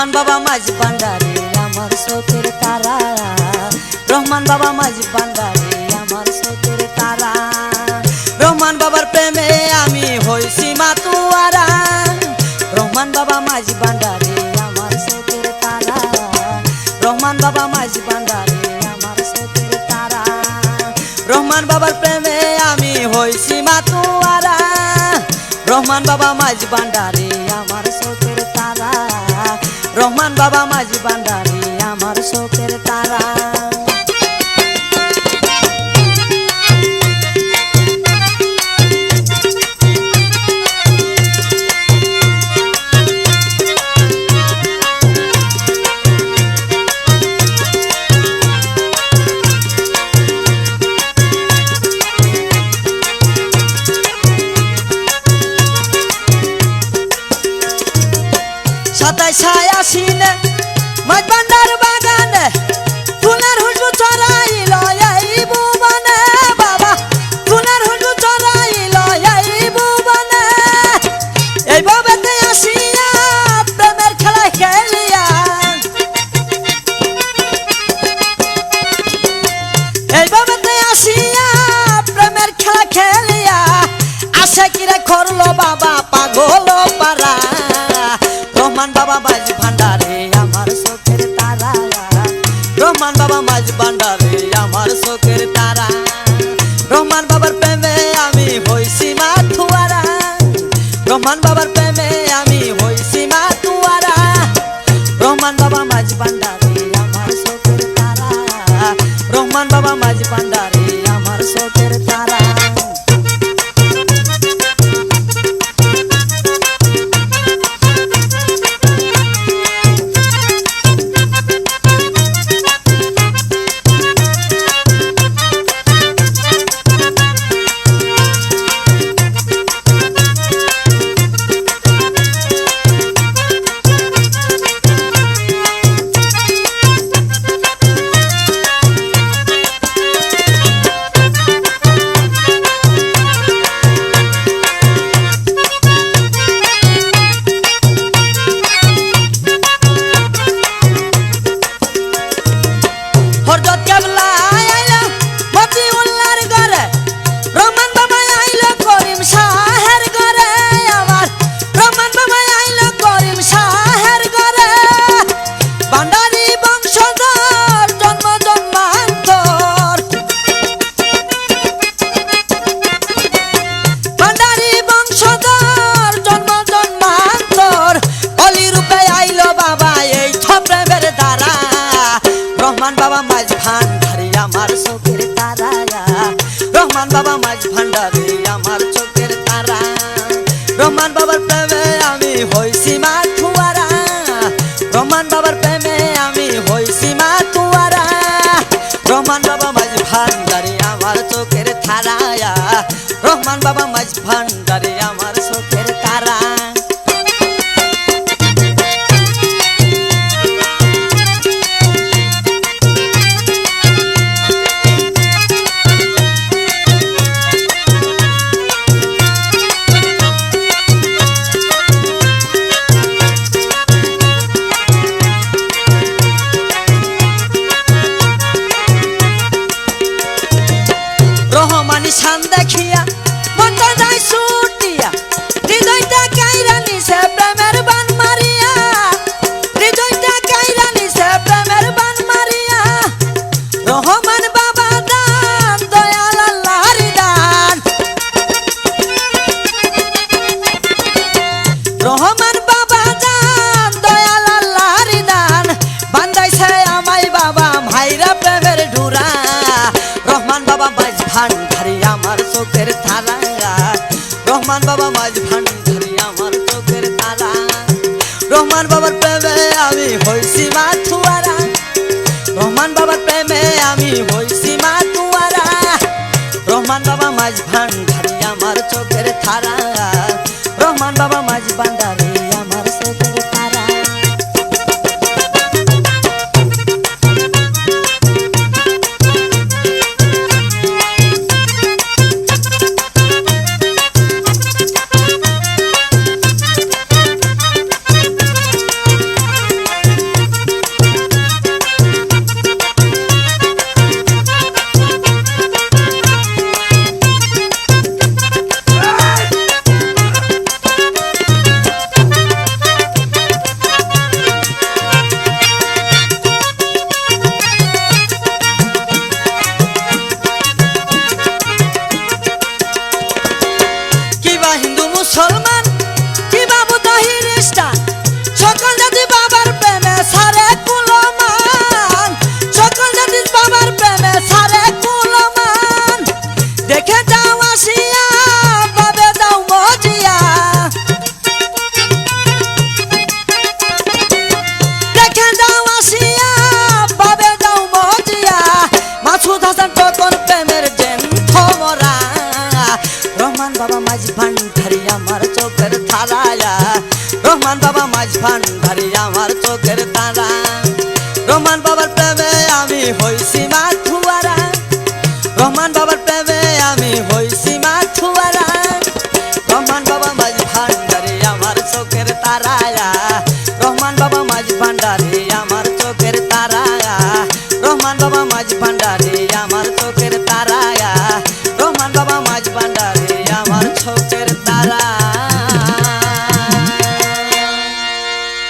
রহমান বাবা মাঝি ভান্ডারি আমার চোখের তারা, রহমান বাবা মাঝি ভান্ডারি আমার চোখের তারা। রহমান বাবার প্রেমে আমি হইছি মাতুয়ারা, রহমান বাবা মাঝি ভান্ডারি আমার চোখের তারা, রহমান বাবা মাঝি ভান্ডারি আমার চোখের তারা। রহমান বাবার প্রেমে আমি হইছি মাতুয়ারা, রহমান বাবা মাঝি ভান্ডারি আমার চোখের তারা, রহমান বাবা মাঝি ভান্ডারি আমার চোখের তারা। সাতাই ছায়া সিনে মাঝ ভান্ডার বাগানে ফুলের হুজু চড়াইল এই ভুবনে, বাবা ফুলের হুজু চড়াইল এই ভুবনে। এই ভবেতে আসিয়া প্রেমের খেলা খেলিয়া, এই ভবেতে আসিয়া প্রেমের খেলা খেলিয়া আশা কিরে করলো বাবা পাগল পারা। রহমান বাবা মাঝি ভান্ডারি আমার চোখের তারা, রহমান বাবা মাঝি ভান্ডারি আমার চোখের তারা। রহমান বাবার প্রেমে আমি হইছি মাতুয়ারা, রহমান বাবার প্রেমে আমি হইছি মাতুয়ারা। রহমান বাবা মাঝি ভান্ডারি আমার চোখের তারা, রহমান বাবা মাঝি ভান্ডারি আমার চোখের তারা। রহমান বাবা মাঝি ভান্ডারি আমার চোখের তারা, রহমান বাবা মাঝি ভান্ডারি আমার চোখের তারা। রহমান বাবার প্রেমে আমি হইছি মাতুয়ারা, রহমান বাবার প্রেমে আমি হইছি মাতুয়ারা। রহমান বাবা মাঝি ভান্ডারি আমার চোখের তারা, রহমান বাবা মাঝি ভান্ডারি আমার চোখের তারা। রহমানি শান দেখিয়া মনটা যায় ছুটিয়া, হৃদয়টা কাইরা নিছে প্রেমের বান মারিয়া, হৃদয়টা কাইরা নিছে প্রেমের বান মারিয়া। রহমান বাবা দান দয়াল আল্লাহর দান, রহমান বাবা দান দয়াল আল্লাহর দান। বান্দাইছে আমায় বাবা ভাইরা প্রেমের ঢুরা, রহমান বাবা মাঝি ভান্ডারি আমার চোখের তারা, রহমান বাবা মাঝি ভান্ডারি আমার চোখের তারা। রহমান বাবার প্রেমে আমি হইছি মাতুয়ারা, রহমান বাবার প্রেমে আমি হইছি মাতুয়ারা। রহমান বাবা মাঝি ভান্ডারি আমার চোখের তারা, রহমান বাবা মাঝি ভান্ডারি আমার চোখের তারা। মুসলমান কি বাবু তাহির ইস্টান সকল জাতি বাবার প্রেমে সারে কুলমান সকল জাতি বাবার প্রেমে সারে কুলমান দেখে যাও আসিয়া বাবে যাও মজিয়া দেখে যাও আসিয়া বাবে যাও মজিয়া মাসুদ হাসান তখন প্রেমের জেন্থ মরা রহমান বাবা মাঝ ভান্ডারি আমার চোখের তারায়া রহমান বাবা মাঝ ভান্ডারি আমার চোখের তারা রহমান বাবার প্রেমে আমি হইছি মাথুয়ারা রহমান বাবা